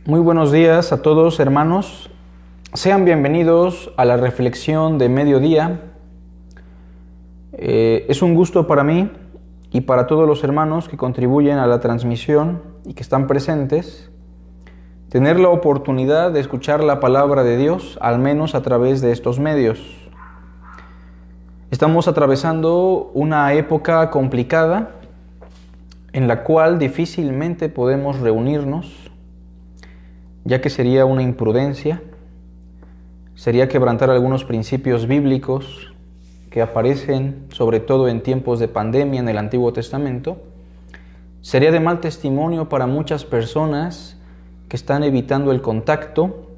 Muy buenos días a todos, hermanos. Sean bienvenidos a la reflexión de mediodía. Es un gusto para mí y para todos los hermanos que contribuyen a la transmisión y que están presentes, tener la oportunidad de escuchar la palabra de Dios, al menos a través de estos medios. Estamos atravesando una época complicada en la cual difícilmente podemos reunirnos, ya que sería una imprudencia, sería quebrantar algunos principios bíblicos que aparecen sobre todo en tiempos de pandemia en el Antiguo Testamento. Sería de mal testimonio para muchas personas que están evitando el contacto.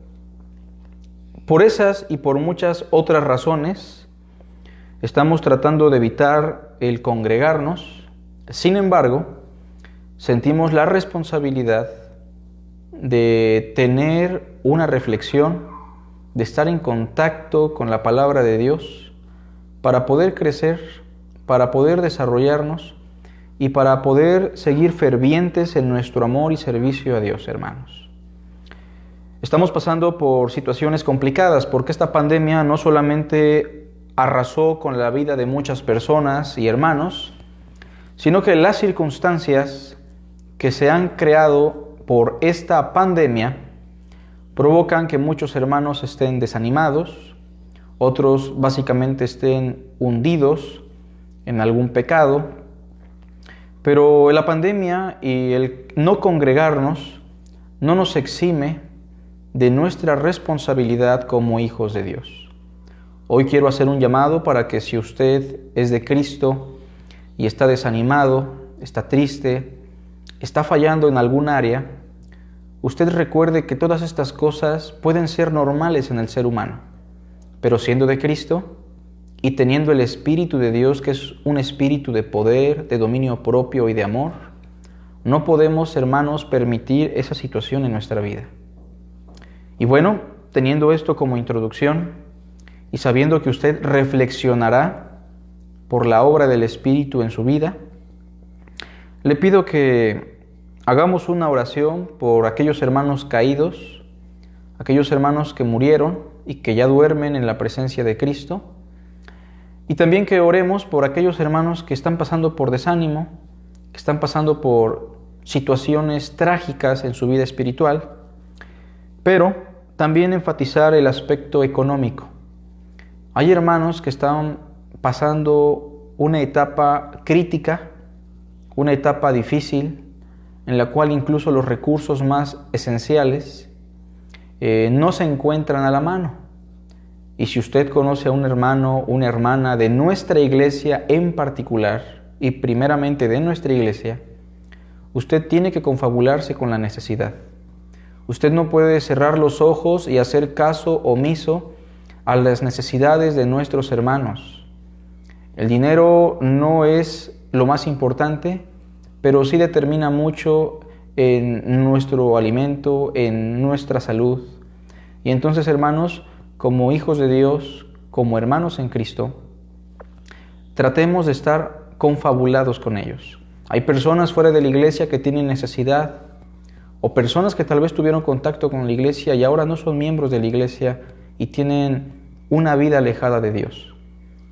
Por esas y por muchas otras razones, estamos tratando de evitar el congregarnos. Sin embargo, sentimos la responsabilidad de tener una reflexión, de estar en contacto con la palabra de Dios para poder crecer, para poder desarrollarnos y para poder seguir fervientes en nuestro amor y servicio a Dios, hermanos. Estamos pasando por situaciones complicadas porque esta pandemia no solamente arrasó con la vida de muchas personas y hermanos, sino que las circunstancias que se han creado por esta pandemia provocan que muchos hermanos estén desanimados, otros básicamente estén hundidos en algún pecado, pero la pandemia y el no congregarnos no nos exime de nuestra responsabilidad como hijos de Dios. Hoy quiero hacer un llamado para que si usted es de Cristo y está desanimado, está triste, está fallando en algún área, usted recuerde que todas estas cosas pueden ser normales en el ser humano, pero siendo de Cristo y teniendo el Espíritu de Dios, que es un espíritu de poder, de dominio propio y de amor, no podemos, hermanos, permitir esa situación en nuestra vida. Y bueno, teniendo esto como introducción y sabiendo que usted reflexionará por la obra del Espíritu en su vida, le pido que hagamos una oración por aquellos hermanos caídos, aquellos hermanos que murieron y que ya duermen en la presencia de Cristo, y también que oremos por aquellos hermanos que están pasando por desánimo, que están pasando por situaciones trágicas en su vida espiritual, pero también enfatizar el aspecto económico. Hay hermanos que están pasando una etapa crítica, una etapa difícil, en la cual incluso los recursos más esenciales no se encuentran a la mano. Y si usted conoce a un hermano, una hermana de nuestra iglesia en particular, y primeramente de nuestra iglesia, usted tiene que confabularse con la necesidad. Usted no puede cerrar los ojos y hacer caso omiso a las necesidades de nuestros hermanos. El dinero no es lo más importante, pero sí determina mucho en nuestro alimento, en nuestra salud. Y entonces, hermanos, como hijos de Dios, como hermanos en Cristo, tratemos de estar confabulados con ellos. Hay personas fuera de la iglesia que tienen necesidad, o personas que tal vez tuvieron contacto con la iglesia y ahora no son miembros de la iglesia y tienen una vida alejada de Dios.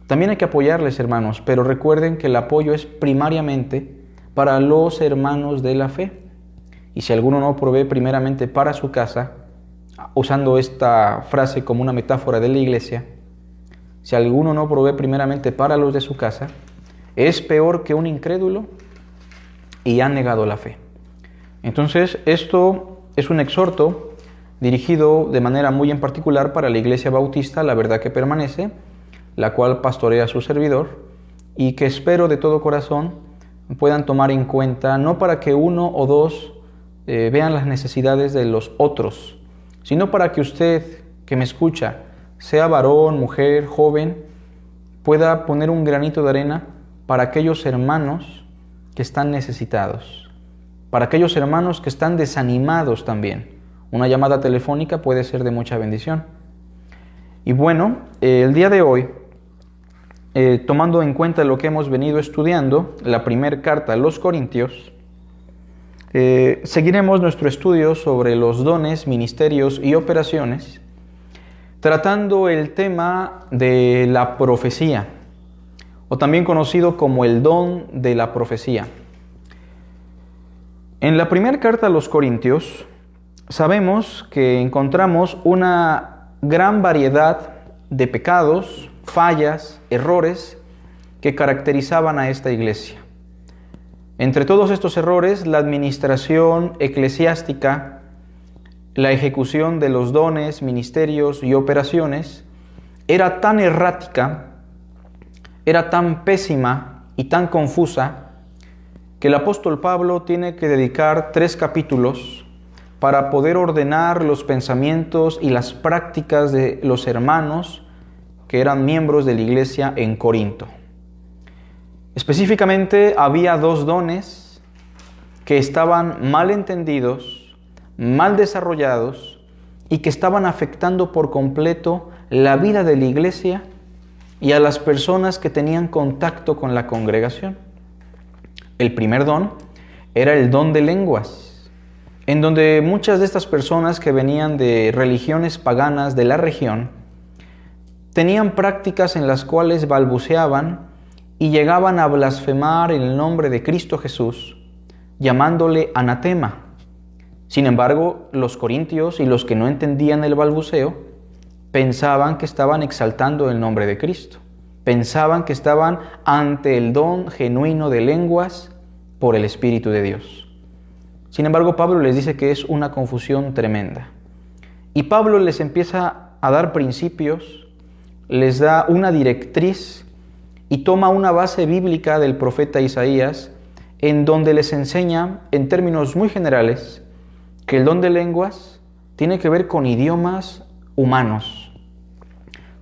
También hay que apoyarles, hermanos, pero recuerden que el apoyo es primariamente para los hermanos de la fe. Y si alguno no provee primeramente para su casa, usando esta frase como una metáfora de la iglesia, si alguno no provee primeramente para los de su casa, es peor que un incrédulo y ha negado la fe. Entonces, esto es un exhorto dirigido de manera muy en particular para la Iglesia Bautista, La Verdad que Permanece, la cual pastorea su servidor, y que espero de todo corazón puedan tomar en cuenta, no para que uno o dos vean las necesidades de los otros, sino para que usted, que me escucha, sea varón, mujer, joven, pueda poner un granito de arena para aquellos hermanos que están necesitados, para aquellos hermanos que están desanimados también. Una llamada telefónica puede ser de mucha bendición. Y bueno, el día de hoy, tomando en cuenta lo que hemos venido estudiando, la primera carta a los Corintios, Seguiremos nuestro estudio sobre los dones, ministerios y operaciones, tratando el tema de la profecía, o también conocido como el don de la profecía. En la primera carta a los Corintios, sabemos que encontramos una gran variedad de pecados, fallas, errores que caracterizaban a esta iglesia. Entre todos estos errores, la administración eclesiástica, la ejecución de los dones, ministerios y operaciones era tan errática, era tan pésima y tan confusa que el apóstol Pablo tiene que dedicar 3 capítulos para poder ordenar los pensamientos y las prácticas de los hermanos que eran miembros de la iglesia en Corinto. Específicamente había 2 dones que estaban mal entendidos, mal desarrollados y que estaban afectando por completo la vida de la iglesia y a las personas que tenían contacto con la congregación. El primer don era el don de lenguas, en donde muchas de estas personas que venían de religiones paganas de la región tenían prácticas en las cuales balbuceaban y llegaban a blasfemar en el nombre de Cristo Jesús, llamándole anatema. Sin embargo, los corintios y los que no entendían el balbuceo pensaban que estaban exaltando el nombre de Cristo. Pensaban que estaban ante el don genuino de lenguas por el Espíritu de Dios. Sin embargo, Pablo les dice que es una confusión tremenda. Y Pablo les empieza a dar principios, les da una directriz y toma una base bíblica del profeta Isaías, en donde les enseña, en términos muy generales, que el don de lenguas tiene que ver con idiomas humanos,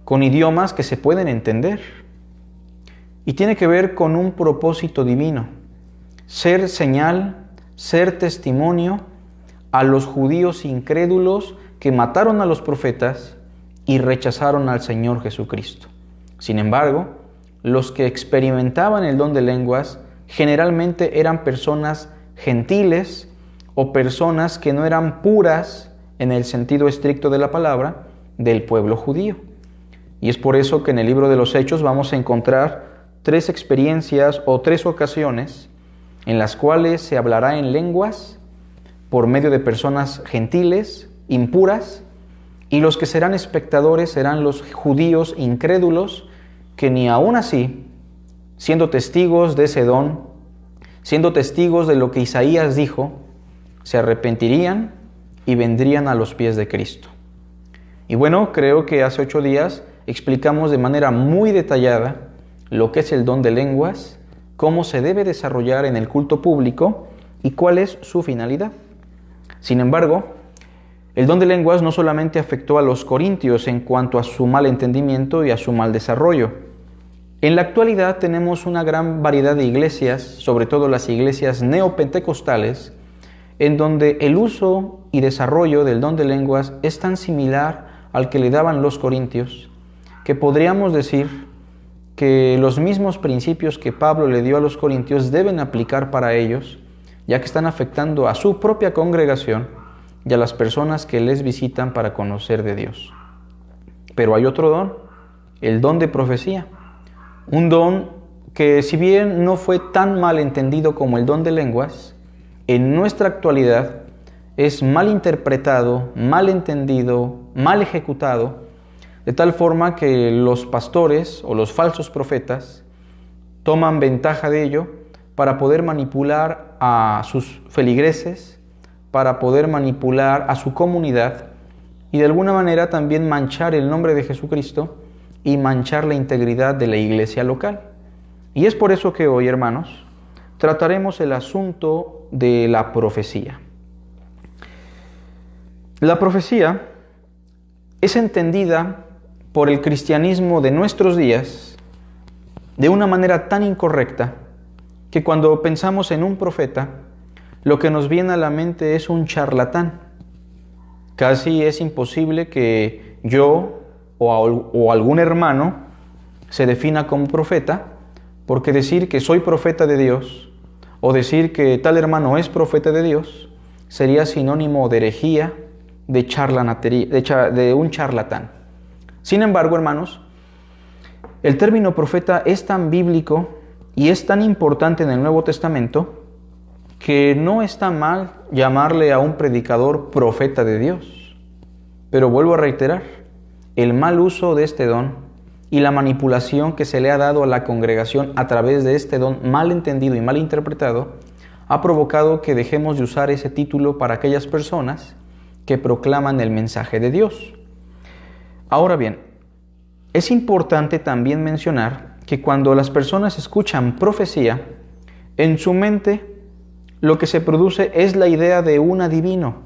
con idiomas que se pueden entender, y tiene que ver con un propósito divino, ser señal, ser testimonio a los judíos incrédulos que mataron a los profetas y rechazaron al Señor Jesucristo. Sin embargo, los que experimentaban el don de lenguas generalmente eran personas gentiles o personas que no eran puras en el sentido estricto de la palabra del pueblo judío. Y es por eso que en el libro de los Hechos vamos a encontrar 3 experiencias o 3 ocasiones en las cuales se hablará en lenguas por medio de personas gentiles, impuras, y los que serán espectadores serán los judíos incrédulos que ni aún así, siendo testigos de ese don, siendo testigos de lo que Isaías dijo, se arrepentirían y vendrían a los pies de Cristo. Y bueno, creo que hace 8 días explicamos de manera muy detallada lo que es el don de lenguas, cómo se debe desarrollar en el culto público y cuál es su finalidad. Sin embargo, el don de lenguas no solamente afectó a los corintios en cuanto a su mal entendimiento y a su mal desarrollo. En la actualidad tenemos una gran variedad de iglesias, sobre todo las iglesias neopentecostales, en donde el uso y desarrollo del don de lenguas es tan similar al que le daban los corintios, que podríamos decir que los mismos principios que Pablo le dio a los corintios deben aplicar para ellos, ya que están afectando a su propia congregación y a las personas que les visitan para conocer de Dios. Pero hay otro don, el don de profecía. Un don que, si bien no fue tan mal entendido como el don de lenguas, en nuestra actualidad es mal interpretado, mal entendido, mal ejecutado, de tal forma que los pastores o los falsos profetas toman ventaja de ello para poder manipular a sus feligreses, para poder manipular a su comunidad y de alguna manera también manchar el nombre de Jesucristo y manchar la integridad de la iglesia local. Y es por eso que hoy, hermanos, trataremos el asunto de la profecía. La profecía es entendida por el cristianismo de nuestros días de una manera tan incorrecta que cuando pensamos en un profeta, lo que nos viene a la mente es un charlatán. Casi es imposible que yo o algún hermano se defina como profeta, porque decir que soy profeta de Dios o decir que tal hermano es profeta de Dios sería sinónimo de herejía, de charlatanería, de un charlatán. Sin embargo, hermanos, el término profeta es tan bíblico y es tan importante en el Nuevo Testamento que no está mal llamarle a un predicador profeta de Dios. Pero vuelvo a reiterar, el mal uso de este don y la manipulación que se le ha dado a la congregación a través de este don mal entendido y mal interpretado ha provocado que dejemos de usar ese título para aquellas personas que proclaman el mensaje de Dios. Ahora bien, es importante también mencionar que cuando las personas escuchan profecía, en su mente lo que se produce es la idea de un adivino,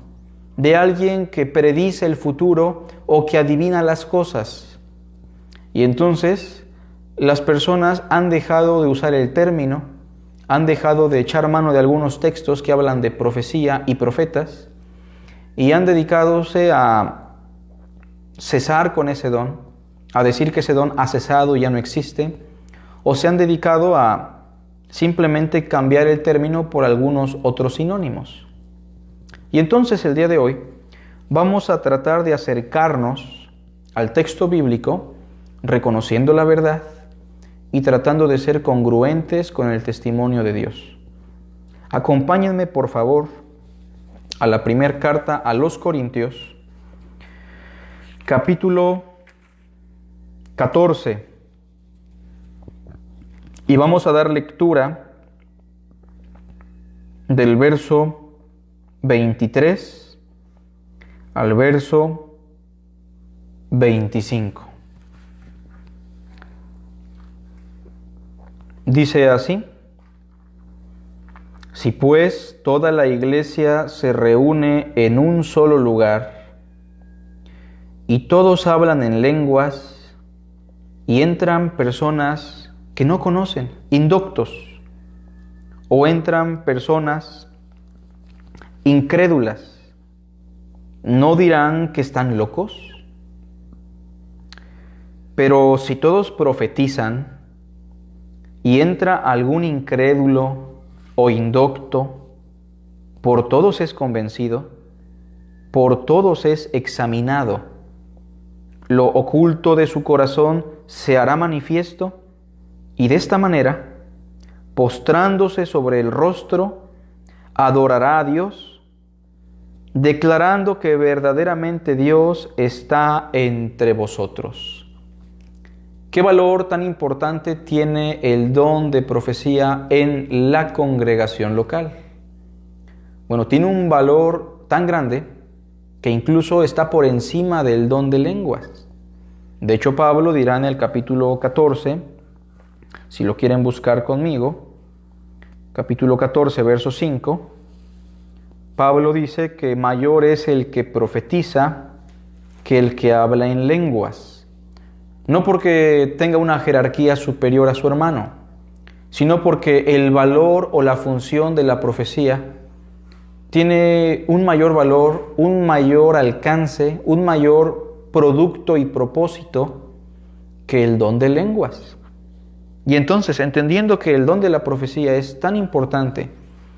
de alguien que predice el futuro o que adivina las cosas. Y entonces las personas han dejado de usar el término, han dejado de echar mano de algunos textos que hablan de profecía y profetas y han dedicadose a cesar con ese don, a decir que ese don ha cesado y ya no existe, o se han dedicado a simplemente cambiar el término por algunos otros sinónimos. Y entonces el día de hoy vamos a tratar de acercarnos al texto bíblico, reconociendo la verdad y tratando de ser congruentes con el testimonio de Dios. Acompáñenme, por favor, a la primera carta a los Corintios, capítulo 14. Y vamos a dar lectura del verso 23 al verso 25. Dice así: si pues toda la iglesia se reúne en un solo lugar y todos hablan en lenguas y entran personas que no conocen, indoctos, o entran personas incrédulas, ¿no dirán que están locos? Pero si todos profetizan y entra algún incrédulo o indocto, por todos es convencido, por todos es examinado, lo oculto de su corazón se hará manifiesto, y de esta manera, postrándose sobre el rostro, adorará a Dios, declarando que verdaderamente Dios está entre vosotros. ¿Qué valor tan importante tiene el don de profecía en la congregación local? Bueno, tiene un valor tan grande que incluso está por encima del don de lenguas. De hecho, Pablo dirá en el capítulo 14, si lo quieren buscar conmigo, capítulo 14, verso 5, Pablo dice que mayor es el que profetiza que el que habla en lenguas. No porque tenga una jerarquía superior a su hermano, sino porque el valor o la función de la profecía tiene un mayor valor, un mayor alcance, un mayor producto y propósito que el don de lenguas. Y entonces, entendiendo que el don de la profecía es tan importante,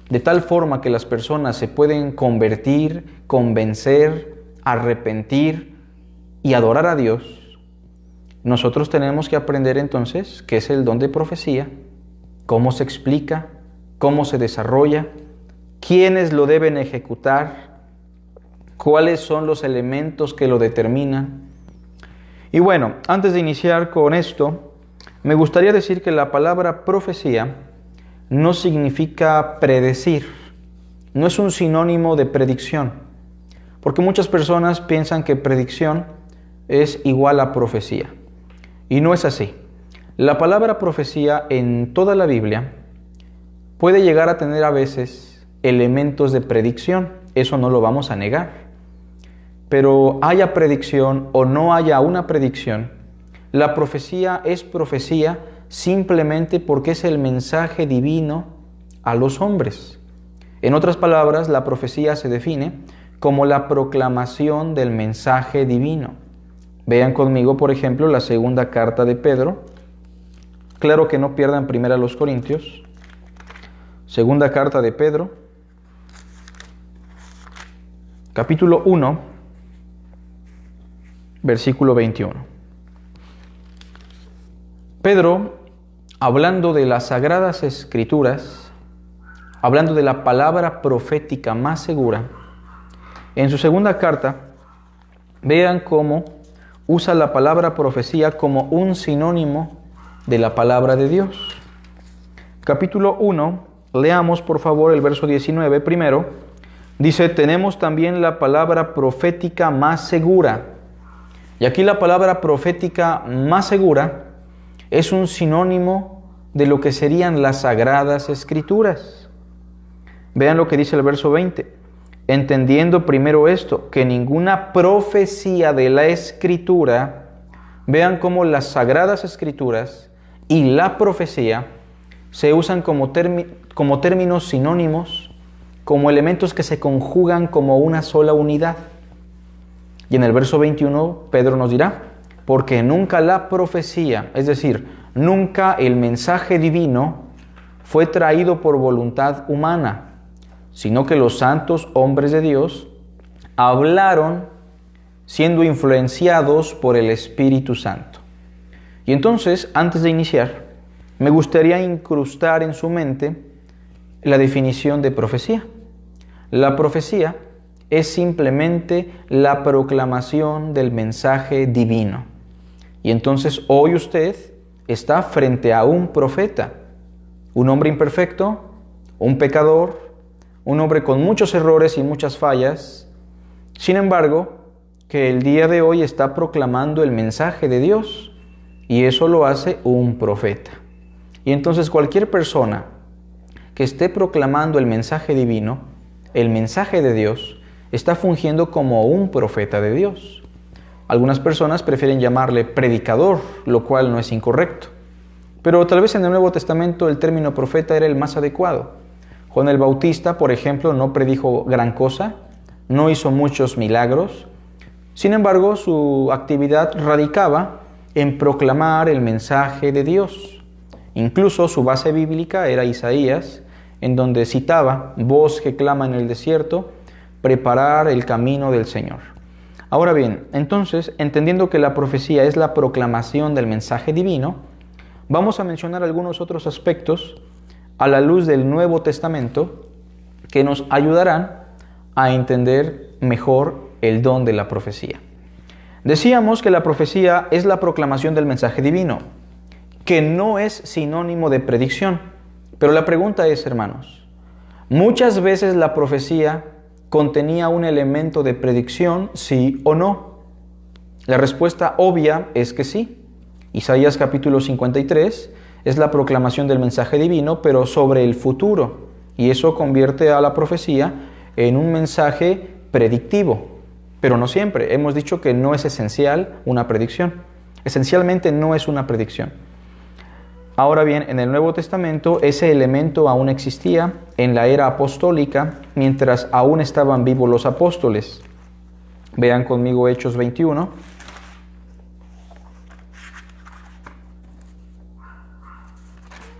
de tal forma que las personas se pueden convertir, convencer, arrepentir y adorar a Dios, nosotros tenemos que aprender entonces qué es el don de profecía, cómo se explica, cómo se desarrolla, quiénes lo deben ejecutar, cuáles son los elementos que lo determinan. Y bueno, antes de iniciar con esto, me gustaría decir que la palabra profecía no significa predecir, no es un sinónimo de predicción, porque muchas personas piensan que predicción es igual a profecía, y no es así. La palabra profecía en toda la Biblia puede llegar a tener a veces elementos de predicción, eso no lo vamos a negar, pero haya predicción o no haya una predicción, la profecía es profecía simplemente porque es el mensaje divino a los hombres. En otras palabras, la profecía se define como la proclamación del mensaje divino. Vean conmigo, por ejemplo, la segunda carta de Pedro. Claro que no pierdan primera los Corintios. Segunda carta de Pedro, capítulo 1, versículo 21. Pedro, hablando de las Sagradas Escrituras, hablando de la palabra profética más segura, en su segunda carta, vean cómo usa la palabra profecía como un sinónimo de la palabra de Dios. Capítulo 1, leamos por favor el verso 19 primero. Dice, tenemos también la palabra profética más segura. Y aquí la palabra profética más segura es un sinónimo de lo que serían las Sagradas Escrituras. Vean lo que dice el verso 20. Entendiendo primero esto, que ninguna profecía de la Escritura, vean cómo las Sagradas Escrituras y la profecía se usan como términos sinónimos, como elementos que se conjugan como una sola unidad. Y en el verso 21, Pedro nos dirá, porque nunca la profecía, es decir, nunca el mensaje divino fue traído por voluntad humana, sino que los santos hombres de Dios hablaron siendo influenciados por el Espíritu Santo. Y entonces, antes de iniciar, me gustaría incrustar en su mente la definición de profecía. La profecía es simplemente la proclamación del mensaje divino. Y entonces hoy usted está frente a un profeta, un hombre imperfecto, un pecador, un hombre con muchos errores y muchas fallas, sin embargo, que el día de hoy está proclamando el mensaje de Dios, y eso lo hace un profeta. Y entonces cualquier persona que esté proclamando el mensaje divino, el mensaje de Dios, está fungiendo como un profeta de Dios. Algunas personas prefieren llamarle predicador, lo cual no es incorrecto. Pero tal vez en el Nuevo Testamento el término profeta era el más adecuado. Juan el Bautista, por ejemplo, no predijo gran cosa, no hizo muchos milagros. Sin embargo, su actividad radicaba en proclamar el mensaje de Dios. Incluso su base bíblica era Isaías, en donde citaba, voz que clama en el desierto, preparar el camino del Señor. Ahora bien, entonces, entendiendo que la profecía es la proclamación del mensaje divino, vamos a mencionar algunos otros aspectos a la luz del Nuevo Testamento que nos ayudarán a entender mejor el don de la profecía. Decíamos que la profecía es la proclamación del mensaje divino, que no es sinónimo de predicción. Pero la pregunta es, hermanos, ¿muchas veces la profecía contenía un elemento de predicción, sí o no? La respuesta obvia es que sí. Isaías capítulo 53 es la proclamación del mensaje divino, pero sobre el futuro. Y eso convierte a la profecía en un mensaje predictivo. Pero no siempre. Hemos dicho que no es esencial una predicción. Esencialmente no es una predicción. Ahora bien, en el Nuevo Testamento ese elemento aún existía en la era apostólica, mientras aún estaban vivos los apóstoles. Vean conmigo Hechos 21.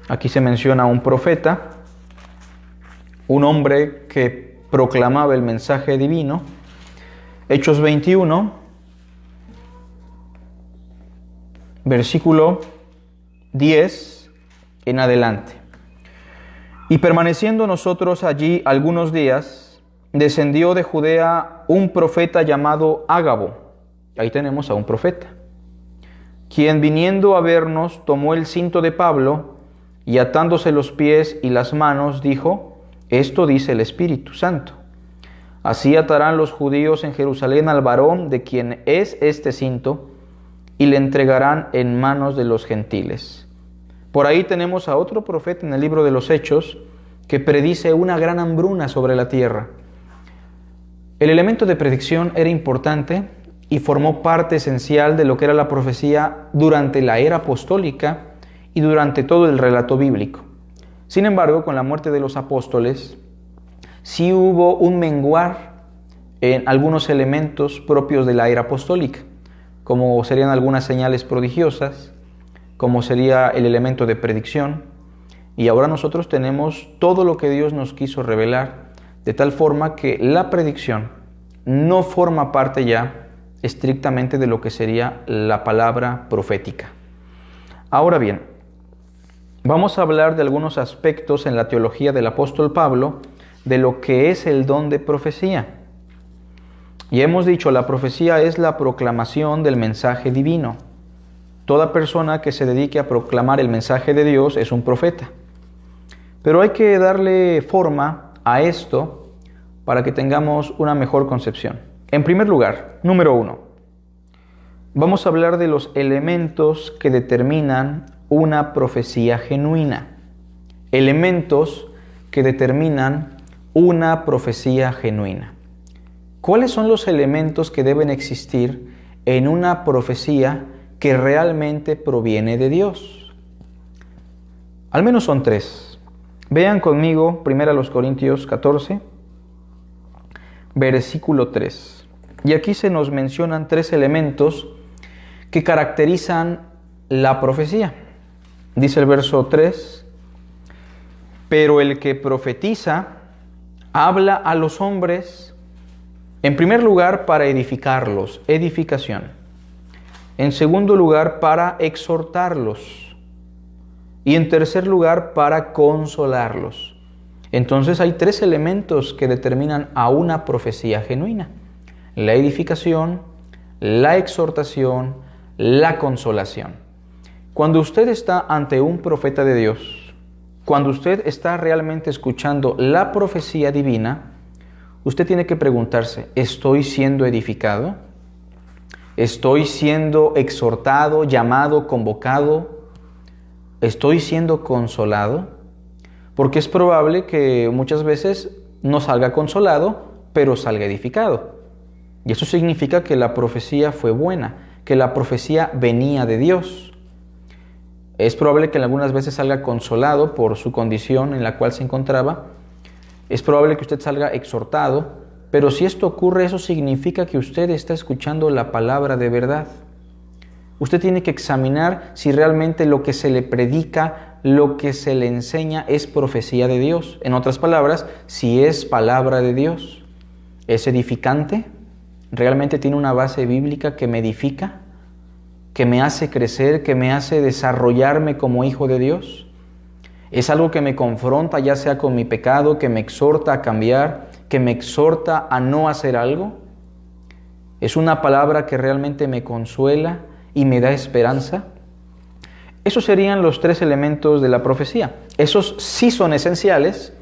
Aquí se menciona a un profeta, un hombre que proclamaba el mensaje divino. Hechos 21, versículo 10 en adelante. Y permaneciendo nosotros allí algunos días, descendió de Judea un profeta llamado Ágabo. Ahí tenemos a un profeta, quien viniendo a vernos tomó el cinto de Pablo y atándose los pies y las manos dijo, esto dice el Espíritu Santo. Así atarán los judíos en Jerusalén al varón de quien es este cinto y le entregarán en manos de los gentiles. Por ahí tenemos a otro profeta en el libro de los Hechos que predice una gran hambruna sobre la tierra. El elemento de predicción era importante y formó parte esencial de lo que era la profecía durante la era apostólica y durante todo el relato bíblico. Sin embargo, con la muerte de los apóstoles, sí hubo un menguar en algunos elementos propios de la era apostólica, como serían algunas señales prodigiosas, como sería el elemento de predicción, Y ahora nosotros tenemos todo lo que Dios nos quiso revelar, de tal forma que la predicción no forma parte ya estrictamente de lo que sería la palabra profética. Ahora bien, vamos a hablar de algunos aspectos en la teología del apóstol Pablo de lo que es el don de profecía. Y hemos dicho, la profecía es la proclamación del mensaje divino. Toda persona que se dedique a proclamar el mensaje de Dios es un profeta. Pero hay que darle forma a esto para que tengamos una mejor concepción. En primer lugar, número 1, vamos a hablar de los elementos que determinan una profecía genuina. Elementos que determinan una profecía genuina. ¿Cuáles son los elementos que deben existir en una profecía que realmente proviene de Dios? Al menos son 3. Vean conmigo 1 Corintios 14, versículo 3. Y aquí se nos mencionan 3 elementos que caracterizan la profecía. Dice el verso 3, pero el que profetiza habla a los hombres, en primer lugar, para edificarlos, edificación. En segundo lugar, para exhortarlos. Y en tercer lugar, para consolarlos. Entonces hay 3 elementos que determinan a una profecía genuina: la edificación, la exhortación, la consolación. Cuando usted está ante un profeta de Dios, cuando usted está realmente escuchando la profecía divina, usted tiene que preguntarse, ¿estoy siendo edificado? ¿Estoy siendo exhortado, llamado, convocado? ¿Estoy siendo consolado? Porque es probable que muchas veces no salga consolado, pero salga edificado. Y eso significa que la profecía fue buena, que la profecía venía de Dios. Es probable que algunas veces salga consolado por su condición en la cual se encontraba. Es probable que usted salga exhortado, pero si esto ocurre, eso significa que usted está escuchando la palabra de verdad. Usted tiene que examinar si realmente lo que se le predica, lo que se le enseña es profecía de Dios. En otras palabras, si es palabra de Dios. ¿Es edificante? ¿Realmente tiene una base bíblica que me edifica? ¿Que me hace crecer? ¿Que me hace desarrollarme como hijo de Dios? ¿Es algo que me confronta, ya sea con mi pecado, que me exhorta a cambiar, que me exhorta a no hacer algo? ¿Es una palabra que realmente me consuela y me da esperanza? Esos serían los 3 elementos de la profecía. Esos sí son esenciales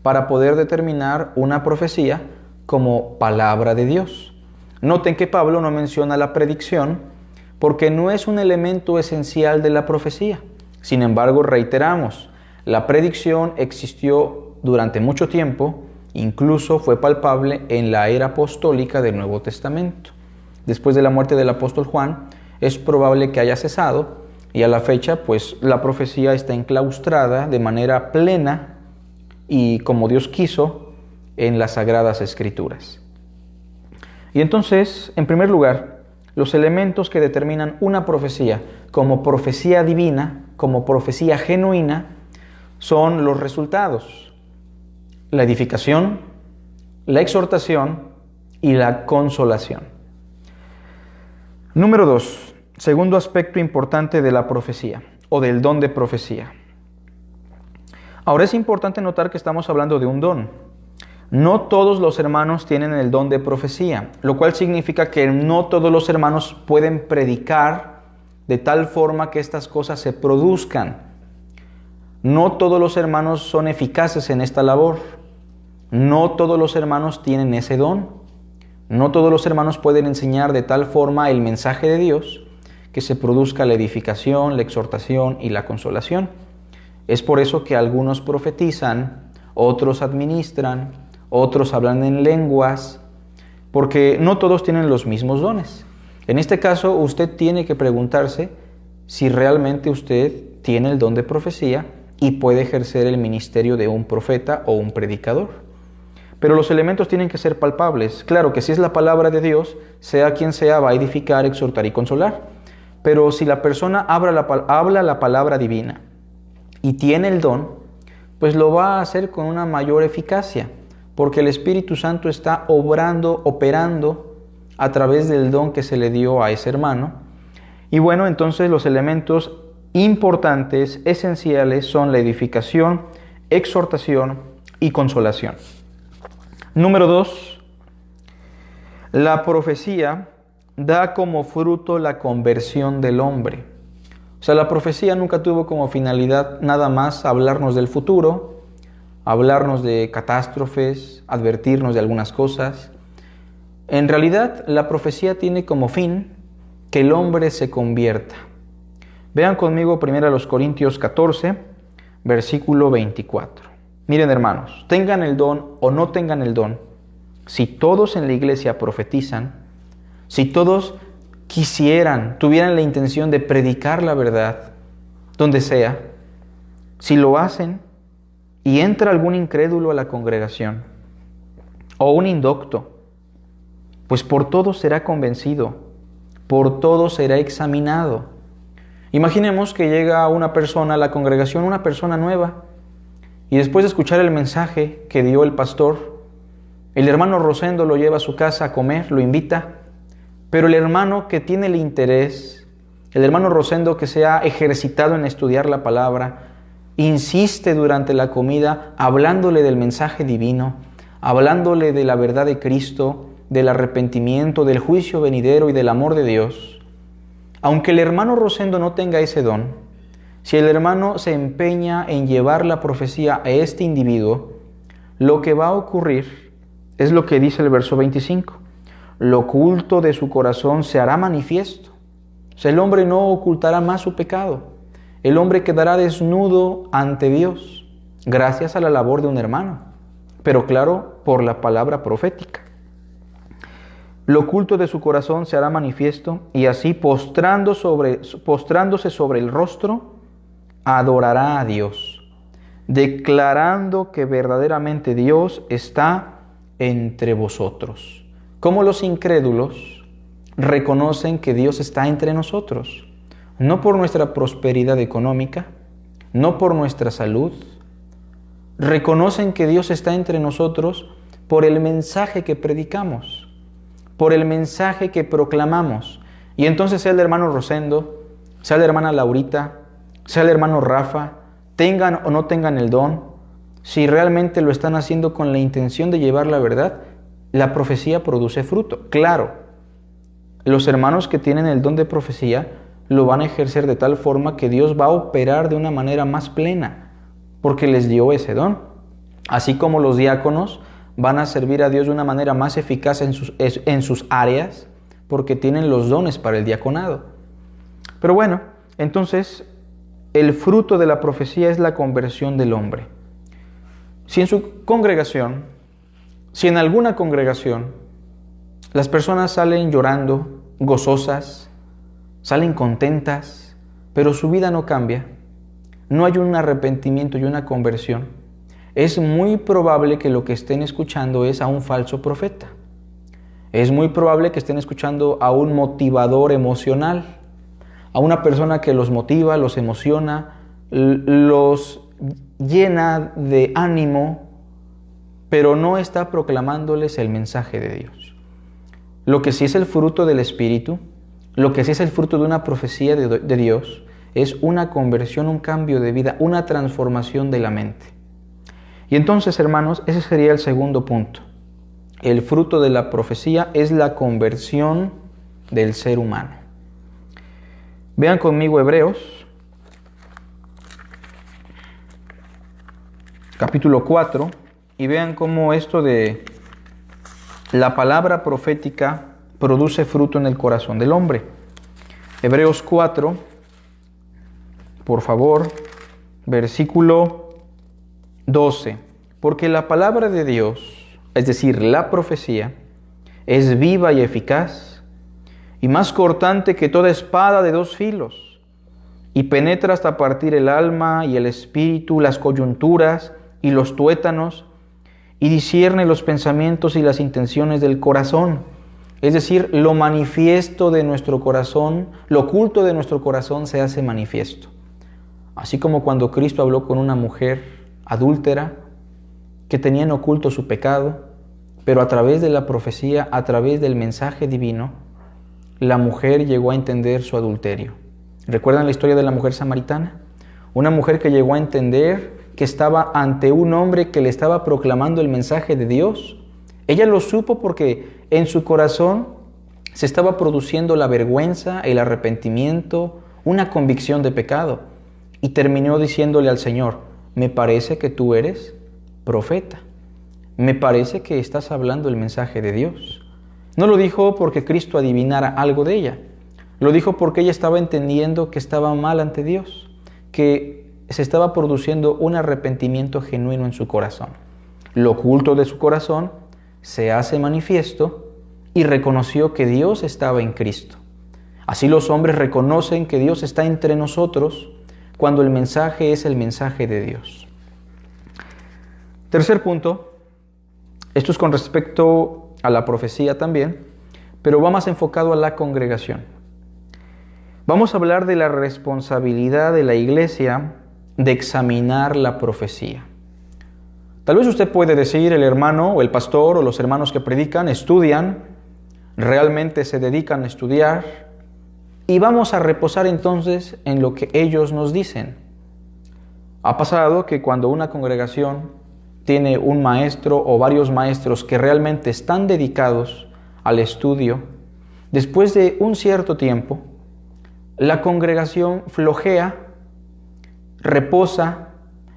para poder determinar una profecía como palabra de Dios. Noten que Pablo no menciona la predicción porque no es un elemento esencial de la profecía. Sin embargo, reiteramos, la predicción existió durante mucho tiempo, incluso fue palpable en la era apostólica del Nuevo Testamento. Después de la muerte del apóstol Juan, es probable que haya cesado y a la fecha pues la profecía está enclaustrada de manera plena y como Dios quiso en las Sagradas Escrituras. Y entonces, en primer lugar, los elementos que determinan una profecía como profecía divina, como profecía genuina, son los resultados: la edificación, la exhortación y la consolación. Número 2. Segundo aspecto importante de la profecía o del don de profecía. Ahora es importante notar que estamos hablando de un don. No todos los hermanos tienen el don de profecía, lo cual significa que no todos los hermanos pueden predicar de tal forma que estas cosas se produzcan. No todos los hermanos son eficaces en esta labor. No todos los hermanos tienen ese don. No todos los hermanos pueden enseñar de tal forma el mensaje de Dios que se produzca la edificación, la exhortación y la consolación. Es por eso que algunos profetizan, otros administran, otros hablan en lenguas, porque no todos tienen los mismos dones. En este caso, usted tiene que preguntarse si realmente usted tiene el don de profecía y puede ejercer el ministerio de un profeta o un predicador. Pero los elementos tienen que ser palpables. Claro que si es la palabra de Dios, sea quien sea, va a edificar, exhortar y consolar. Pero si la persona habla la palabra divina y tiene el don, pues lo va a hacer con una mayor eficacia, porque el Espíritu Santo está operando a través del don que se le dio a ese hermano. Y bueno, entonces los elementos importantes, esenciales, son la edificación, exhortación y consolación. Número 2, la profecía da como fruto la conversión del hombre. O sea, la profecía nunca tuvo como finalidad nada más hablarnos del futuro, hablarnos de catástrofes, advertirnos de algunas cosas. En realidad, la profecía tiene como fin que el hombre se convierta. Vean conmigo 1 Corintios 14, versículo 24. Miren, hermanos, tengan el don o no tengan el don, si todos en la iglesia profetizan, si todos tuvieran la intención de predicar la verdad, donde sea, si lo hacen y entra algún incrédulo a la congregación o un indocto, pues por todo será convencido, por todo será examinado. Imaginemos que llega una persona a la congregación, una persona nueva, y después de escuchar el mensaje que dio el pastor, el hermano Rosendo lo lleva a su casa a comer, lo invita, pero el hermano que tiene el interés, el hermano Rosendo que se ha ejercitado en estudiar la palabra, insiste durante la comida hablándole del mensaje divino, hablándole de la verdad de Cristo, del arrepentimiento, del juicio venidero y del amor de Dios. Aunque el hermano Rosendo no tenga ese don, si el hermano se empeña en llevar la profecía a este individuo, lo que va a ocurrir es lo que dice el verso 25. Lo oculto de su corazón se hará manifiesto. O sea, el hombre no ocultará más su pecado. El hombre quedará desnudo ante Dios, gracias a la labor de un hermano, pero claro, por la palabra profética. Lo oculto de su corazón se hará manifiesto, y así postrándose sobre el rostro, adorará a Dios, declarando que verdaderamente Dios está entre vosotros. Como los incrédulos reconocen que Dios está entre nosotros, no por nuestra prosperidad económica, no por nuestra salud. Reconocen que Dios está entre nosotros por el mensaje que predicamos, por el mensaje que proclamamos. Y entonces sea el hermano Rosendo, sea la hermana Laurita, sea el hermano Rafa, tengan o no tengan el don, si realmente lo están haciendo con la intención de llevar la verdad, la profecía produce fruto. Claro, los hermanos que tienen el don de profecía lo van a ejercer de tal forma que Dios va a operar de una manera más plena, porque les dio ese don. Así como los diáconos van a servir a Dios de una manera más eficaz en sus áreas, porque tienen los dones para el diaconado. Pero bueno, entonces, el fruto de la profecía es la conversión del hombre. Si en alguna congregación las personas salen llorando, gozosas, salen contentas, pero su vida no cambia, no hay un arrepentimiento y una conversión, es muy probable que lo que estén escuchando es a un falso profeta. Es muy probable que estén escuchando a un motivador emocional, a una persona que los motiva, los emociona, los llena de ánimo, pero no está proclamándoles el mensaje de Dios. Lo que sí es el fruto del Espíritu, lo que sí es el fruto de una profecía de Dios, es una conversión, un cambio de vida, una transformación de la mente. Y entonces, hermanos, ese sería el segundo punto. El fruto de la profecía es la conversión del ser humano. Vean conmigo Hebreos, capítulo 4, y vean cómo esto de la palabra profética produce fruto en el corazón del hombre. Hebreos 4, por favor, versículo 12. Porque la palabra de Dios, es decir, la profecía, es viva y eficaz, y más cortante que toda espada de dos filos, y penetra hasta partir el alma y el espíritu, las coyunturas y los tuétanos, y discierne los pensamientos y las intenciones del corazón. Es decir, lo manifiesto de nuestro corazón, lo oculto de nuestro corazón se hace manifiesto. Así como cuando Cristo habló con una mujer adúltera que tenía en oculto su pecado, pero a través de la profecía, a través del mensaje divino, la mujer llegó a entender su adulterio. ¿Recuerdan la historia de la mujer samaritana? Una mujer que llegó a entender que estaba ante un hombre que le estaba proclamando el mensaje de Dios. Ella lo supo porque en su corazón se estaba produciendo la vergüenza, el arrepentimiento, una convicción de pecado. Y terminó diciéndole al Señor: me parece que tú eres profeta. Me parece que estás hablando el mensaje de Dios. No lo dijo porque Cristo adivinara algo de ella. Lo dijo porque ella estaba entendiendo que estaba mal ante Dios, que se estaba produciendo un arrepentimiento genuino en su corazón. Lo oculto de su corazón se hace manifiesto y reconoció que Dios estaba en Cristo. Así los hombres reconocen que Dios está entre nosotros cuando el mensaje es el mensaje de Dios. Tercer punto, esto es con respecto a la profecía también, pero va más enfocado a la congregación. Vamos a hablar de la responsabilidad de la iglesia de examinar la profecía. Tal vez usted puede decir, el hermano o el pastor o los hermanos que predican estudian, realmente se dedican a estudiar, y vamos a reposar entonces en lo que ellos nos dicen. Ha pasado que cuando una congregación tiene un maestro o varios maestros que realmente están dedicados al estudio, después de un cierto tiempo, la congregación flojea, reposa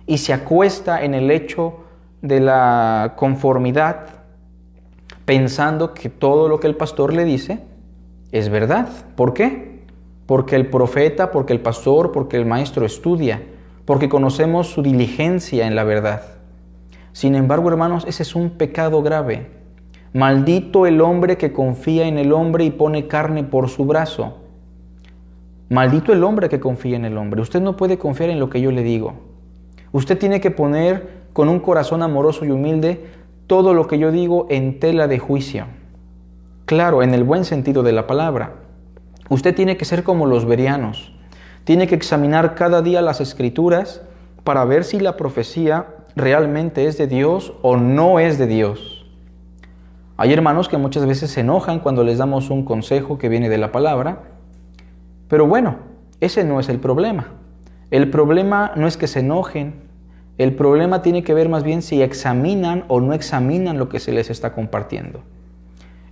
y se acuesta en el lecho de la conformidad, pensando que todo lo que el pastor le dice es verdad. ¿Por qué? Porque el profeta, porque el pastor, porque el maestro estudia, porque conocemos su diligencia en la verdad. Sin embargo, hermanos, ese es un pecado grave. Maldito el hombre que confía en el hombre y pone carne por su brazo. Maldito el hombre que confía en el hombre. Usted no puede confiar en lo que yo le digo. Usted tiene que poner con un corazón amoroso y humilde todo lo que yo digo en tela de juicio. Claro, en el buen sentido de la palabra. Usted tiene que ser como los bereanos. Tiene que examinar cada día las Escrituras para ver si la profecía realmente es de Dios o no es de Dios. Hay hermanos que muchas veces se enojan cuando les damos un consejo que viene de la palabra, pero bueno, ese no es el problema. El problema no es que se enojen, el problema tiene que ver más bien si examinan o no examinan lo que se les está compartiendo.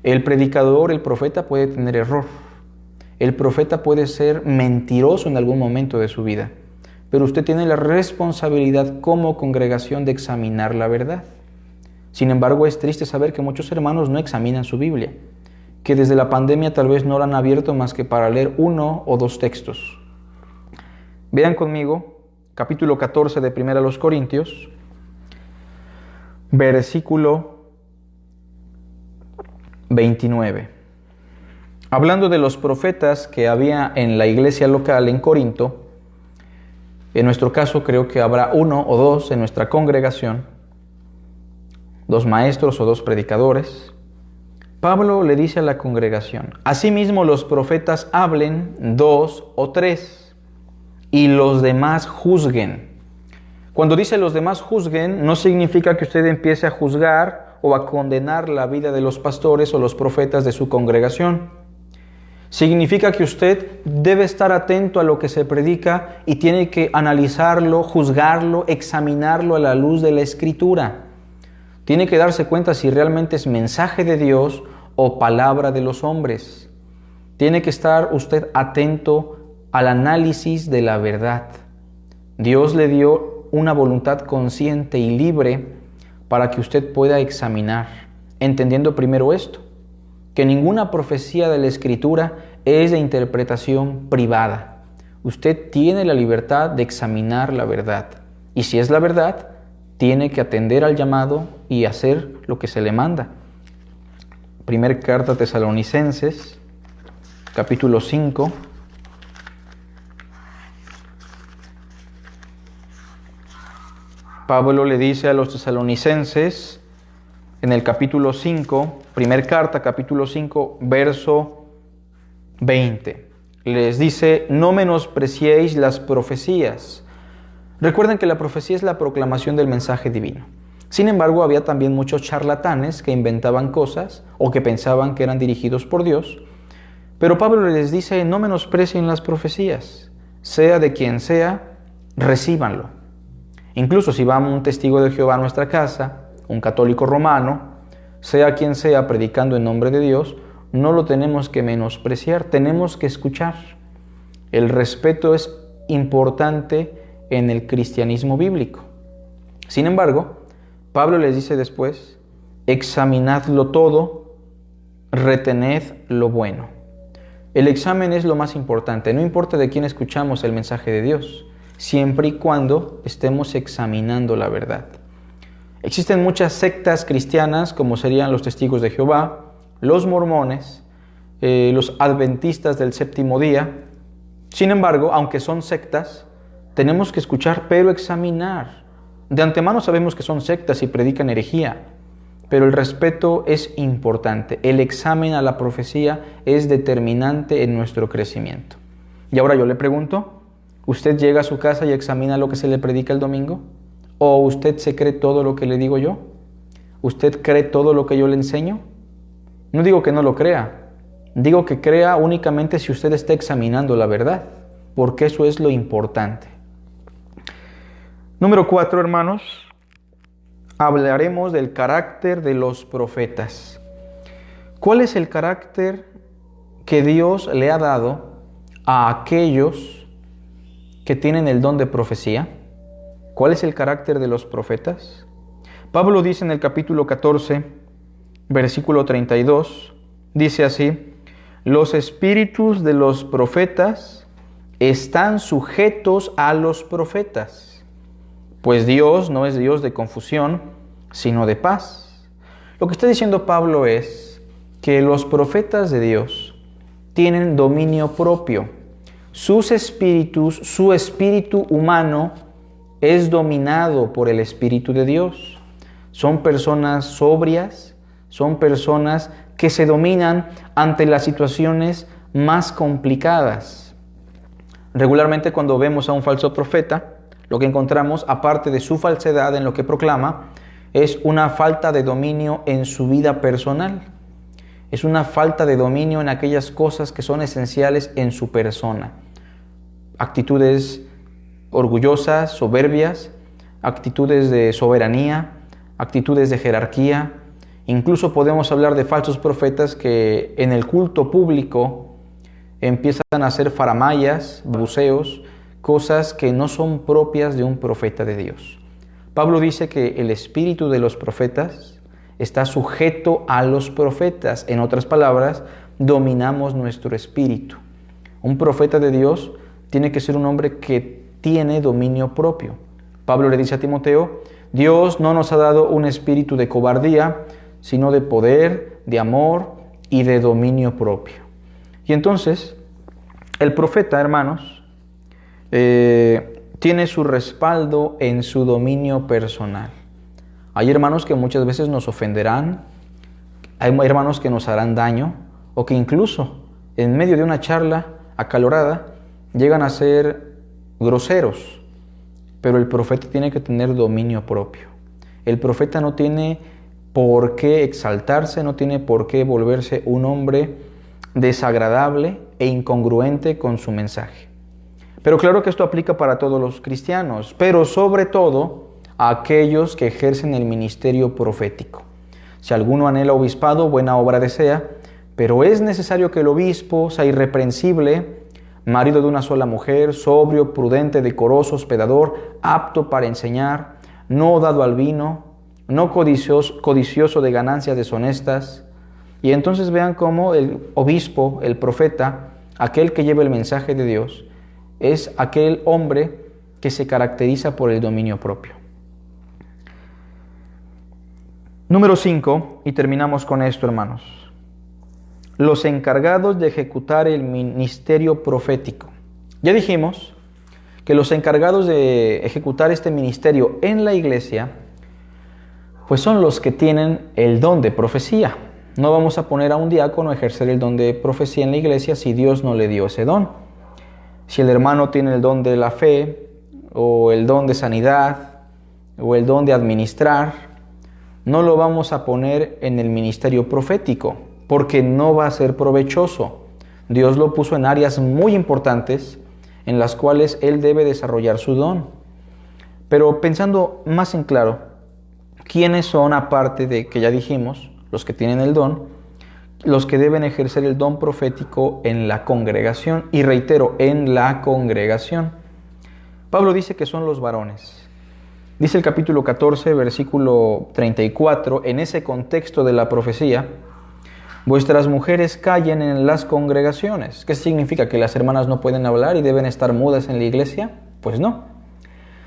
El predicador, el profeta puede tener error. El profeta puede ser mentiroso en algún momento de su vida, pero usted tiene la responsabilidad como congregación de examinar la verdad. Sin embargo, es triste saber que muchos hermanos no examinan su Biblia, que desde la pandemia tal vez no la han abierto más que para leer 1 o 2 textos. Vean conmigo, capítulo 14 de 1 Corintios, versículo 29. Hablando de los profetas que había en la iglesia local en Corinto, en nuestro caso creo que habrá 1 o 2 en nuestra congregación, 2 maestros o 2 predicadores. Pablo le dice a la congregación: asimismo los profetas hablen 2 o 3, y los demás juzguen. Cuando dice los demás juzguen, no significa que usted empiece a juzgar o a condenar la vida de los pastores o los profetas de su congregación. Significa que usted debe estar atento a lo que se predica y tiene que analizarlo, juzgarlo, examinarlo a la luz de la Escritura. Tiene que darse cuenta si realmente es mensaje de Dios o palabra de los hombres. Tiene que estar usted atento al análisis de la verdad. Dios le dio una voluntad consciente y libre para que usted pueda examinar, entendiendo primero esto, que ninguna profecía de la Escritura es de interpretación privada. Usted tiene la libertad de examinar la verdad. Y si es la verdad, tiene que atender al llamado y hacer lo que se le manda. Primera carta a Tesalonicenses, capítulo 5. Pablo le dice a los tesalonicenses en el capítulo 5, primera carta, capítulo 5, verso 20. Les dice: no menospreciéis las profecías, Recuerden que la profecía es la proclamación del mensaje divino. Sin embargo, había también muchos charlatanes que inventaban cosas o que pensaban que eran dirigidos por Dios. Pero Pablo les dice, no menosprecien las profecías, sea de quien sea, recíbanlo. Incluso si va un testigo de Jehová a nuestra casa, un católico romano, sea quien sea predicando en nombre de Dios, no lo tenemos que menospreciar, tenemos que escuchar. El respeto es importante en el cristianismo bíblico. Sin embargo, Pablo les dice después, examinadlo todo, retened lo bueno. El examen es lo más importante, no importa de quién escuchamos el mensaje de Dios, siempre y cuando estemos examinando la verdad. Existen muchas sectas cristianas, como serían los testigos de Jehová, los mormones, los adventistas del séptimo día. Sin embargo, aunque son sectas, tenemos que escuchar, pero examinar. De antemano sabemos que son sectas y predican herejía, pero el respeto es importante. El examen a la profecía es determinante en nuestro crecimiento. Y ahora yo le pregunto, ¿usted llega a su casa y examina lo que se le predica el domingo? ¿O usted se cree todo lo que le digo yo? ¿Usted cree todo lo que yo le enseño? No digo que no lo crea, digo que crea únicamente si usted está examinando la verdad, porque eso es lo importante. Número 4, hermanos, hablaremos del carácter de los profetas. ¿Cuál es el carácter que Dios le ha dado a aquellos que tienen el don de profecía? ¿Cuál es el carácter de los profetas? Pablo dice en el capítulo 14, versículo 32, dice así, los espíritus de los profetas están sujetos a los profetas. Pues Dios no es Dios de confusión, sino de paz. Lo que está diciendo Pablo es que los profetas de Dios tienen dominio propio. Sus espíritus, su espíritu humano es dominado por el Espíritu de Dios. Son personas sobrias, son personas que se dominan ante las situaciones más complicadas. Regularmente cuando vemos a un falso profeta, lo que encontramos, aparte de su falsedad en lo que proclama, es una falta de dominio en su vida personal. Es una falta de dominio en aquellas cosas que son esenciales en su persona. Actitudes orgullosas, soberbias, actitudes de soberanía, actitudes de jerarquía. Incluso podemos hablar de falsos profetas que en el culto público empiezan a hacer faramayas, buceos, cosas que no son propias de un profeta de Dios. Pablo dice que el espíritu de los profetas está sujeto a los profetas. En otras palabras, dominamos nuestro espíritu. Un profeta de Dios tiene que ser un hombre que tiene dominio propio. Pablo le dice a Timoteo, Dios no nos ha dado un espíritu de cobardía, sino de poder, de amor y de dominio propio. Y entonces, el profeta, hermanos, tiene su respaldo en su dominio personal. Hay hermanos que muchas veces nos ofenderán, hay hermanos que nos harán daño, o que incluso en medio de una charla acalorada llegan a ser groseros, pero el profeta tiene que tener dominio propio. El profeta no tiene por qué exaltarse, no tiene por qué volverse un hombre desagradable e incongruente con su mensaje. Pero claro que esto aplica para todos los cristianos, pero sobre todo a aquellos que ejercen el ministerio profético. Si alguno anhela obispado, buena obra desea, pero es necesario que el obispo sea irreprensible, marido de una sola mujer, sobrio, prudente, decoroso, hospedador, apto para enseñar, no dado al vino, no codicioso de ganancias deshonestas. Y entonces vean cómo el obispo, el profeta, aquel que lleva el mensaje de Dios, es aquel hombre que se caracteriza por el dominio propio. Número 5, y terminamos con esto, hermanos. Los encargados de ejecutar el ministerio profético. Ya dijimos que los encargados de ejecutar este ministerio en la iglesia, pues son los que tienen el don de profecía. No vamos a poner a un diácono a ejercer el don de profecía en la iglesia si Dios no le dio ese don. Si el hermano tiene el don de la fe, o el don de sanidad, o el don de administrar, no lo vamos a poner en el ministerio profético, porque no va a ser provechoso. Dios lo puso en áreas muy importantes en las cuales Él debe desarrollar su don. Pero pensando más en claro, ¿quiénes son, aparte de que ya dijimos, los que tienen el don, los que deben ejercer el don profético en la congregación? Y reitero, en la congregación. Pablo dice que son los varones. Dice el capítulo 14, versículo 34, en ese contexto de la profecía: vuestras mujeres callen en las congregaciones. ¿Qué significa? ¿Que las hermanas no pueden hablar y deben estar mudas en la iglesia? Pues no.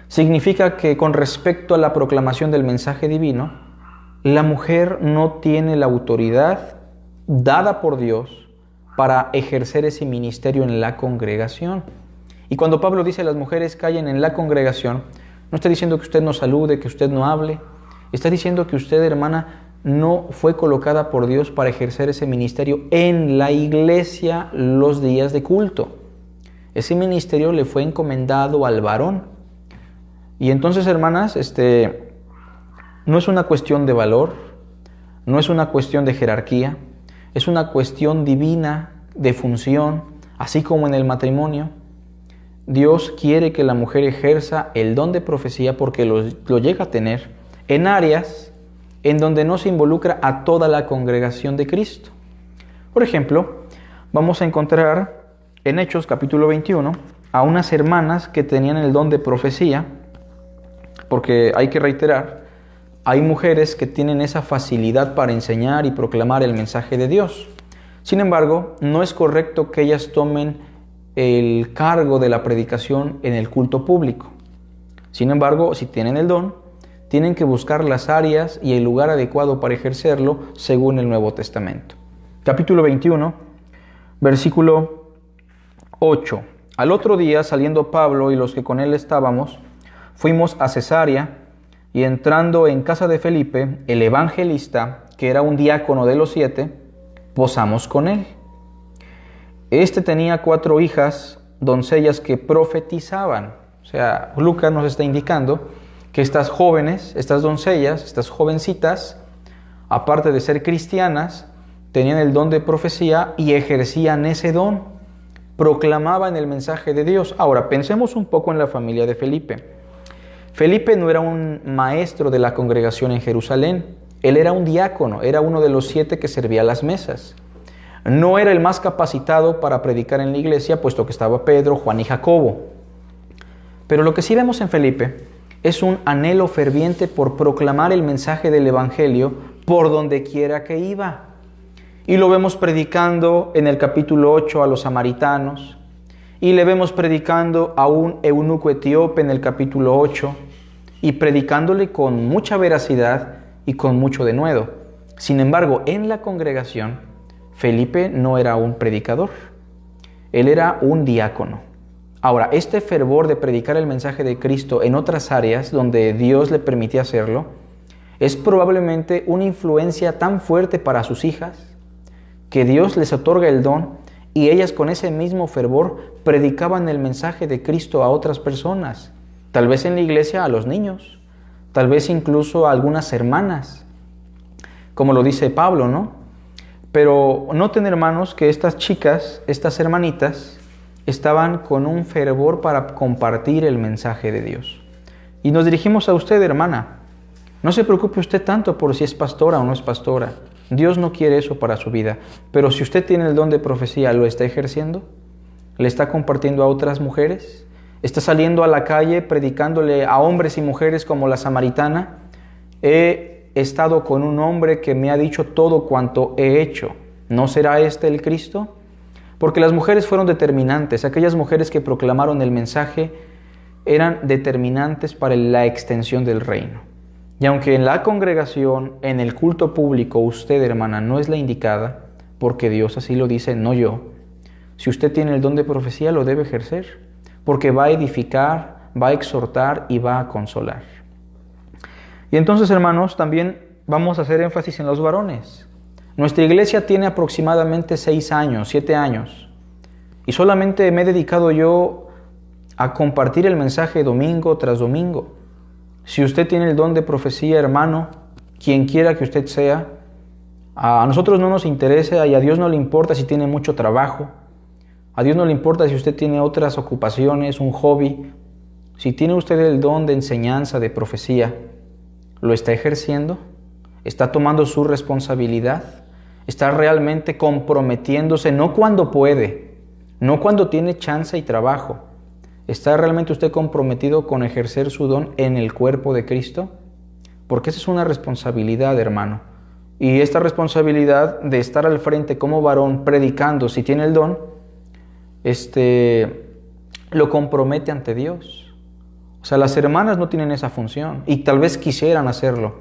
Significa que con respecto a la proclamación del mensaje divino, la mujer no tiene la autoridad dada por Dios para ejercer ese ministerio en la congregación. Y cuando Pablo dice las mujeres callen en la congregación, no está diciendo que usted no salude, que usted no hable. Está diciendo que usted, hermana, no fue colocada por Dios para ejercer ese ministerio en la iglesia los días de culto. Ese ministerio le fue encomendado al varón. Y entonces, hermanas, no es una cuestión de valor, no es una cuestión de jerarquía, es una cuestión divina, de función, así como en el matrimonio. Dios quiere que la mujer ejerza el don de profecía porque lo llega a tener en áreas en donde no se involucra a toda la congregación de Cristo. Por ejemplo, vamos a encontrar en Hechos capítulo 21 a unas hermanas que tenían el don de profecía, porque hay que reiterar, hay mujeres que tienen esa facilidad para enseñar y proclamar el mensaje de Dios. Sin embargo, no es correcto que ellas tomen el cargo de la predicación en el culto público. Sin embargo, si tienen el don, tienen que buscar las áreas y el lugar adecuado para ejercerlo según el Nuevo Testamento. Capítulo 21, versículo 8. Al otro día, saliendo Pablo y los que con él estábamos, fuimos a Cesarea, y entrando en casa de Felipe, el evangelista, que era un diácono de los 7, posamos con él. Este tenía 4 hijas, doncellas que profetizaban. O sea, Lucas nos está indicando que estas jóvenes, estas doncellas, estas jovencitas, aparte de ser cristianas, tenían el don de profecía y ejercían ese don. Proclamaban el mensaje de Dios. Ahora, pensemos un poco en la familia de Felipe. Felipe no era un maestro de la congregación en Jerusalén. Él era un diácono, era uno de los 7 que servía las mesas. No era el más capacitado para predicar en la iglesia, puesto que estaba Pedro, Juan y Jacobo. Pero lo que sí vemos en Felipe es un anhelo ferviente por proclamar el mensaje del evangelio por donde quiera que iba. Y lo vemos predicando en el capítulo 8 a los samaritanos, y le vemos predicando a un eunuco etíope en el capítulo 8, y predicándole con mucha veracidad y con mucho denuedo. Sin embargo, en la congregación, Felipe no era un predicador, él era un diácono. Ahora, este fervor de predicar el mensaje de Cristo en otras áreas donde Dios le permitía hacerlo, es probablemente una influencia tan fuerte para sus hijas, que Dios les otorga el don y ellas con ese mismo fervor predicaban el mensaje de Cristo a otras personas, tal vez en la iglesia a los niños, tal vez incluso a algunas hermanas, como lo dice Pablo, ¿no? Pero noten, hermanos, que estas chicas, estas hermanitas, estaban con un fervor para compartir el mensaje de Dios. Y nos dirigimos a usted, hermana. No se preocupe usted tanto por si es pastora o no es pastora. Dios no quiere eso para su vida. Pero si usted tiene el don de profecía, ¿lo está ejerciendo? ¿Le está compartiendo a otras mujeres? ¿Está saliendo a la calle predicándole a hombres y mujeres como la samaritana? He estado con un hombre que me ha dicho todo cuanto he hecho. ¿No será este el Cristo? Porque las mujeres fueron determinantes. Aquellas mujeres que proclamaron el mensaje eran determinantes para la extensión del reino. Y aunque en la congregación, en el culto público, usted, hermana, no es la indicada, porque Dios así lo dice, no yo. Si usted tiene el don de profecía, lo debe ejercer, porque va a edificar, va a exhortar y va a consolar. Y entonces, hermanos, también vamos a hacer énfasis en los varones. Nuestra iglesia tiene aproximadamente 6 años, 7 años, y solamente me he dedicado yo a compartir el mensaje domingo tras domingo. Si usted tiene el don de profecía, hermano, quien quiera que usted sea, a nosotros no nos interesa y a Dios no le importa si tiene mucho trabajo. A Dios no le importa si usted tiene otras ocupaciones, un hobby. Si tiene usted el don de enseñanza, de profecía, ¿lo está ejerciendo? ¿Está tomando su responsabilidad? ¿Está realmente comprometiéndose? No cuando puede, no cuando tiene chance y trabajo. ¿Está realmente usted comprometido con ejercer su don en el cuerpo de Cristo? Porque esa es una responsabilidad, hermano. Y esta responsabilidad de estar al frente como varón predicando, si tiene el don, lo compromete ante Dios. O sea, las hermanas no tienen esa función y tal vez quisieran hacerlo.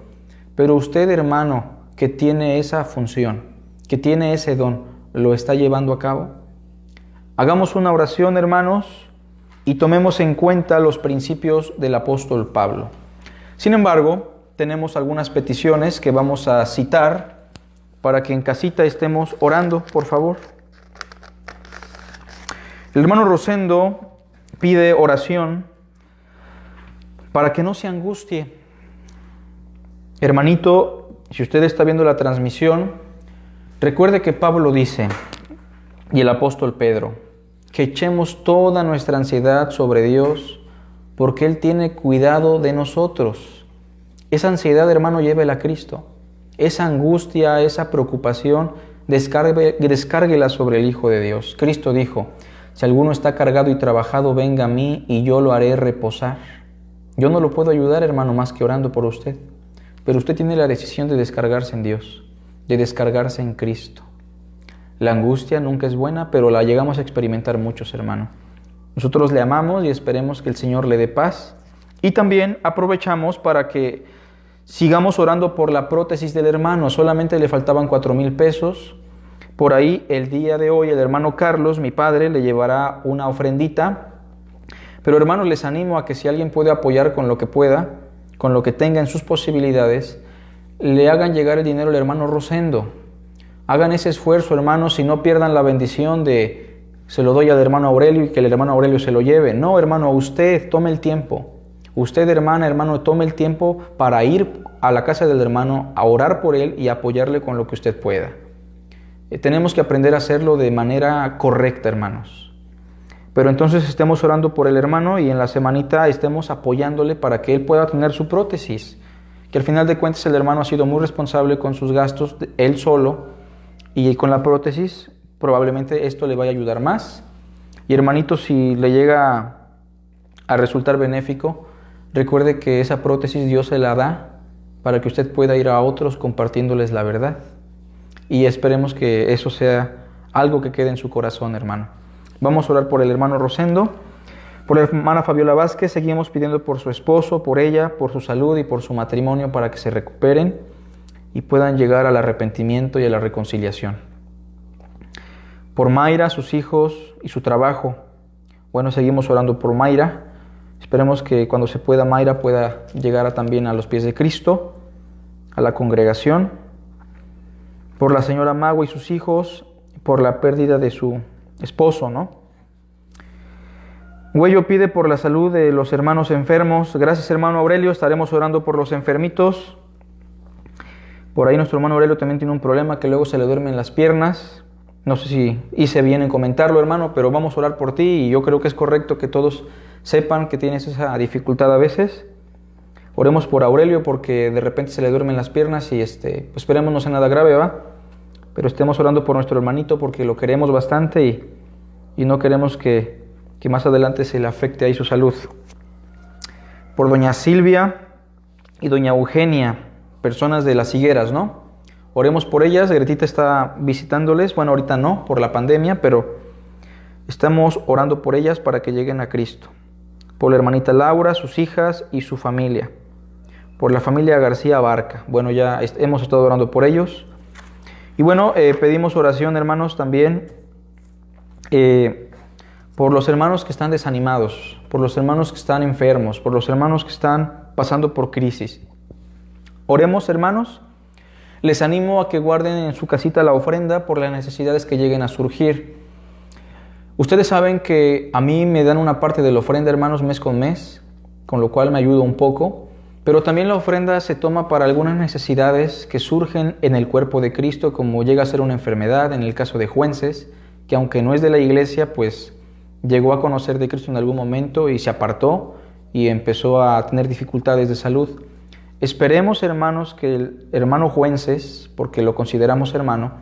Pero usted, hermano, que tiene esa función, que tiene ese don, ¿lo está llevando a cabo? Hagamos una oración, hermanos, y tomemos en cuenta los principios del apóstol Pablo. Sin embargo, tenemos algunas peticiones que vamos a citar para que en casita estemos orando, por favor. El hermano Rosendo pide oración para que no se angustie. Hermanito, si usted está viendo la transmisión, recuerde que Pablo dice, y el apóstol Pedro, que echemos toda nuestra ansiedad sobre Dios, porque Él tiene cuidado de nosotros. Esa ansiedad, hermano, llévela a Cristo. Esa angustia, esa preocupación, descárguela sobre el Hijo de Dios. Cristo dijo, si alguno está cargado y trabajado, venga a mí y yo lo haré reposar. Yo no lo puedo ayudar, hermano, más que orando por usted. Pero usted tiene la decisión de descargarse en Dios, de descargarse en Cristo. La angustia nunca es buena, pero la llegamos a experimentar muchos, hermano. Nosotros le amamos y esperemos que el Señor le dé paz. Y también aprovechamos para que sigamos orando por la prótesis del hermano. Solamente le faltaban 4,000 pesos. Por ahí, el día de hoy, el hermano Carlos, mi padre, le llevará una ofrendita. Pero, hermanos, les animo a que si alguien puede apoyar con lo que pueda, con lo que tenga en sus posibilidades, le hagan llegar el dinero al hermano Rosendo. Hagan ese esfuerzo, hermanos, y no pierdan la bendición de se lo doy al hermano Aurelio y que el hermano Aurelio se lo lleve. No, hermano, usted tome el tiempo. Usted, hermano, tome el tiempo para ir a la casa del hermano, a orar por él y apoyarle con lo que usted pueda. Tenemos que aprender a hacerlo de manera correcta, hermanos. Pero entonces estemos orando por el hermano y en la semanita estemos apoyándole para que él pueda tener su prótesis. Que al final de cuentas el hermano ha sido muy responsable con sus gastos, él solo, y con la prótesis probablemente esto le vaya a ayudar más. Y hermanito, si le llega a resultar benéfico, recuerde que esa prótesis Dios se la da para que usted pueda ir a otros compartiéndoles la verdad. Y esperemos que eso sea algo que quede en su corazón, hermano. Vamos a orar por el hermano Rosendo, por la hermana Fabiola Vázquez. Seguimos pidiendo por su esposo, por ella, por su salud y por su matrimonio para que se recuperen y puedan llegar al arrepentimiento y a la reconciliación. Por Mayra, sus hijos y su trabajo. Bueno, seguimos orando por Mayra. Esperemos que cuando se pueda, Mayra pueda llegar también a los pies de Cristo, a la congregación. Por la señora Magua y sus hijos, por la pérdida de su esposo, ¿no? Güello pide por la salud de los hermanos enfermos. Gracias, hermano Aurelio. Estaremos orando por los enfermitos. Por ahí nuestro hermano Aurelio también tiene un problema que luego se le duermen las piernas. No sé si hice bien en comentarlo, hermano, pero vamos a orar por ti y yo creo que es correcto que todos sepan que tienes esa dificultad a veces. Oremos por Aurelio porque de repente se le duermen las piernas y pues esperemos no sea nada grave, ¿va? Pero estemos orando por nuestro hermanito porque lo queremos bastante y no queremos que más adelante se le afecte ahí su salud. Por doña Silvia y doña Eugenia, personas de Las Higueras, ¿no? Oremos por ellas. Gretita está visitándoles, bueno, ahorita no, por la pandemia, pero estamos orando por ellas para que lleguen a Cristo. Por la hermanita Laura, sus hijas y su familia. Por la familia García Barca. Bueno, ya hemos estado orando por ellos. Y bueno, pedimos oración, hermanos, también por los hermanos que están desanimados, por los hermanos que están enfermos, por los hermanos que están pasando por crisis. Oremos, hermanos. Les animo a que guarden en su casita la ofrenda por las necesidades que lleguen a surgir. Ustedes saben que a mí me dan una parte de la ofrenda, hermanos, mes con mes, con lo cual me ayuda un poco. Pero también la ofrenda se toma para algunas necesidades que surgen en el cuerpo de Cristo, como llega a ser una enfermedad, en el caso de Juences, que aunque no es de la iglesia, pues llegó a conocer de Cristo en algún momento y se apartó y empezó a tener dificultades de salud. Esperemos, hermanos, que el hermano Juences, porque lo consideramos hermano,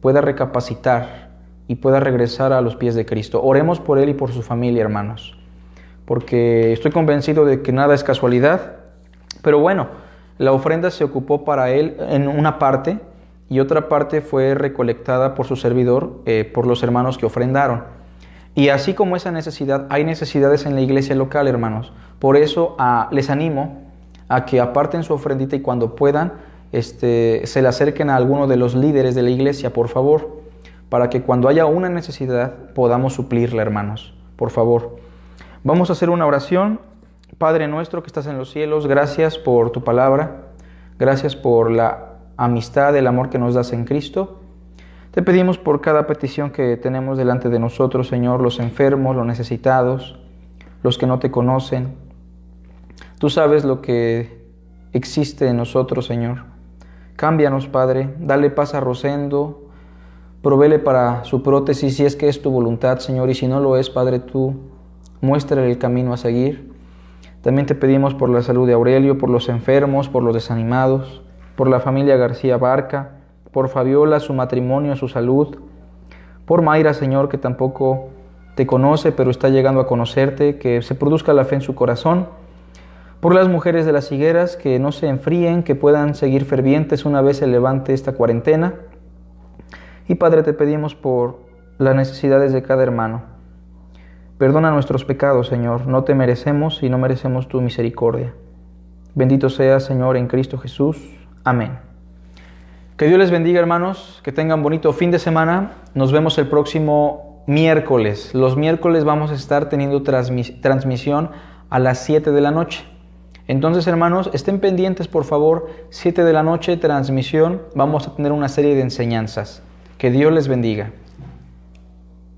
pueda recapacitar y pueda regresar a los pies de Cristo. Oremos por él y por su familia, hermanos, porque estoy convencido de que nada es casualidad. Pero bueno, la ofrenda se ocupó para él en una parte y otra parte fue recolectada por su servidor, por los hermanos que ofrendaron. Y así como esa necesidad, hay necesidades en la iglesia local, hermanos. Por eso les animo a que aparten su ofrendita y cuando puedan se le acerquen a alguno de los líderes de la iglesia, por favor, para que cuando haya una necesidad podamos suplirla, hermanos, por favor. Vamos a hacer una oración. Padre nuestro que estás en los cielos, gracias por tu palabra, gracias por la amistad, el amor que nos das en Cristo. Te pedimos por cada petición que tenemos delante de nosotros, Señor, los enfermos, los necesitados, los que no te conocen. Tú sabes lo que existe en nosotros, Señor. Cámbianos, Padre, dale paz a Rosendo, provéele para su prótesis si es que es tu voluntad, Señor, y si no lo es, Padre, tú muéstrale el camino a seguir. También te pedimos por la salud de Aurelio, por los enfermos, por los desanimados, por la familia García Barca, por Fabiola, su matrimonio, su salud, por Mayra, Señor, que tampoco te conoce, pero está llegando a conocerte, que se produzca la fe en su corazón, por las mujeres de las higueras, que no se enfríen, que puedan seguir fervientes una vez se levante esta cuarentena. Y Padre, te pedimos por las necesidades de cada hermano. Perdona nuestros pecados, Señor, no te merecemos y no merecemos tu misericordia. Bendito seas, Señor, en Cristo Jesús. Amén. Que Dios les bendiga, hermanos, que tengan bonito fin de semana. Nos vemos el próximo miércoles. Los miércoles vamos a estar teniendo transmisión a las 7 de la noche. Entonces, hermanos, estén pendientes, por favor, 7 de la noche, transmisión. Vamos a tener una serie de enseñanzas. Que Dios les bendiga.